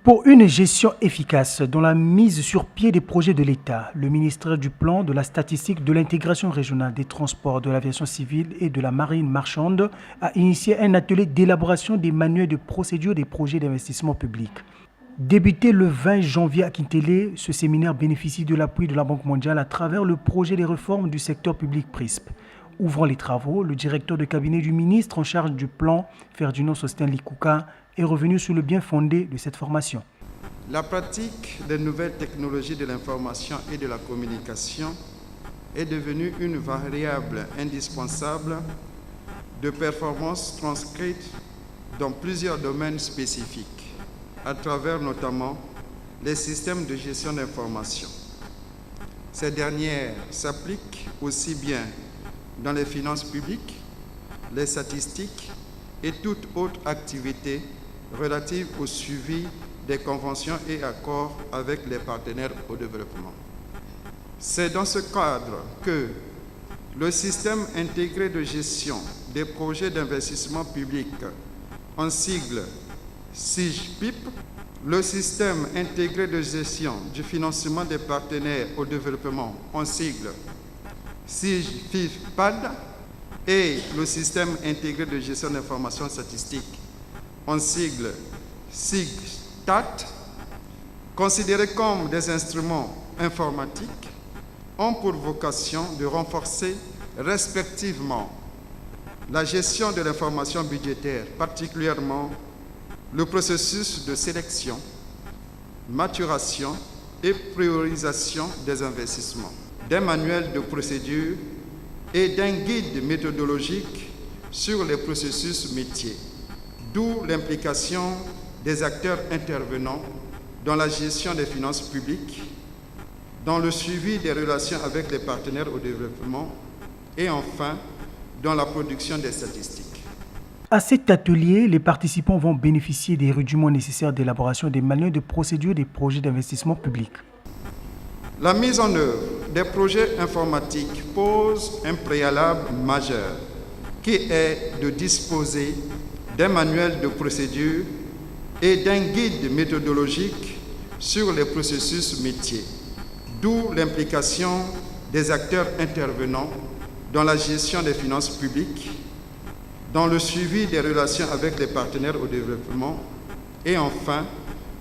Pour une gestion efficace dans la mise sur pied des projets de l'État, le ministère du Plan, de la Statistique, de l'Intégration régionale des Transports, de l'Aviation civile et de la Marine marchande a initié un atelier d'élaboration des manuels de procédure des projets d'investissement public. Débuté le 20 janvier à Kintélé, ce séminaire bénéficie de l'appui de la Banque mondiale à travers le projet des réformes du secteur public PRISP. Ouvrant les travaux, le directeur de cabinet du ministre en charge du plan, Ferdinand Sostin Likouka, est revenu sur le bien fondé de cette formation. La pratique des nouvelles technologies de l'information et de la communication est devenue une variable indispensable de performance transcrite dans plusieurs domaines spécifiques, à travers notamment les systèmes de gestion d'information. Ces dernières s'appliquent aussi bien dans les finances publiques, les statistiques et toute autre activité relative au suivi des conventions et accords avec les partenaires au développement. C'est dans ce cadre que le système intégré de gestion des projets d'investissement public, en sigle SIGPIP, le système intégré de gestion du financement des partenaires au développement, en sigle SIGFIFPAD, et le système intégré de gestion d'information statistique, en sigle SIGSTAT, considérés comme des instruments informatiques, ont pour vocation de renforcer respectivement la gestion de l'information budgétaire, particulièrement le processus de sélection, maturation et priorisation des investissements, d'un manuel de procédure et d'un guide méthodologique sur les processus métiers, d'où l'implication des acteurs intervenants dans la gestion des finances publiques, dans le suivi des relations avec les partenaires au développement et enfin dans la production des statistiques. À cet atelier, les participants vont bénéficier des rudiments nécessaires d'élaboration des manuels de procédure des projets d'investissement public. La mise en œuvre des projets informatiques pose un préalable majeur qui est de disposer d'un manuel de procédure et d'un guide méthodologique sur les processus métiers, d'où l'implication des acteurs intervenants dans la gestion des finances publiques, dans le suivi des relations avec les partenaires au développement et enfin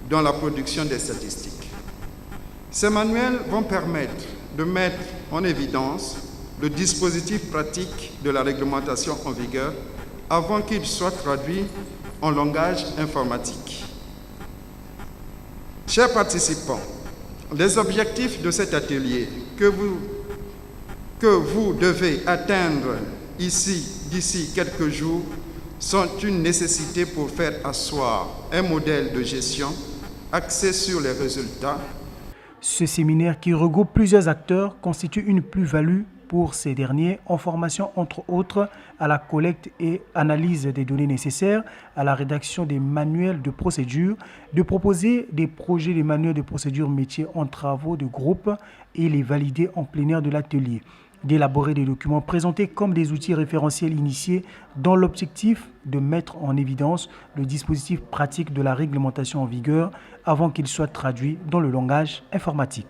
dans la production des statistiques. Ces manuels vont permettre de mettre en évidence le dispositif pratique de la réglementation en vigueur avant qu'il soit traduit en langage informatique. Chers participants, les objectifs de cet atelier que vous devez atteindre d'ici quelques jours sont une nécessité pour faire asseoir un modèle de gestion axé sur les résultats. Ce séminaire qui regroupe plusieurs acteurs constitue une plus-value pour ces derniers en formation entre autres à la collecte et analyse des données nécessaires, à la rédaction des manuels de procédure, de proposer des projets de manuels de procédure métiers en travaux de groupe et les valider en plénière de l'atelier, d'élaborer des documents présentés comme des outils référentiels initiés dans l'objectif de mettre en évidence le dispositif pratique de la réglementation en vigueur avant qu'il soit traduit dans le langage informatique.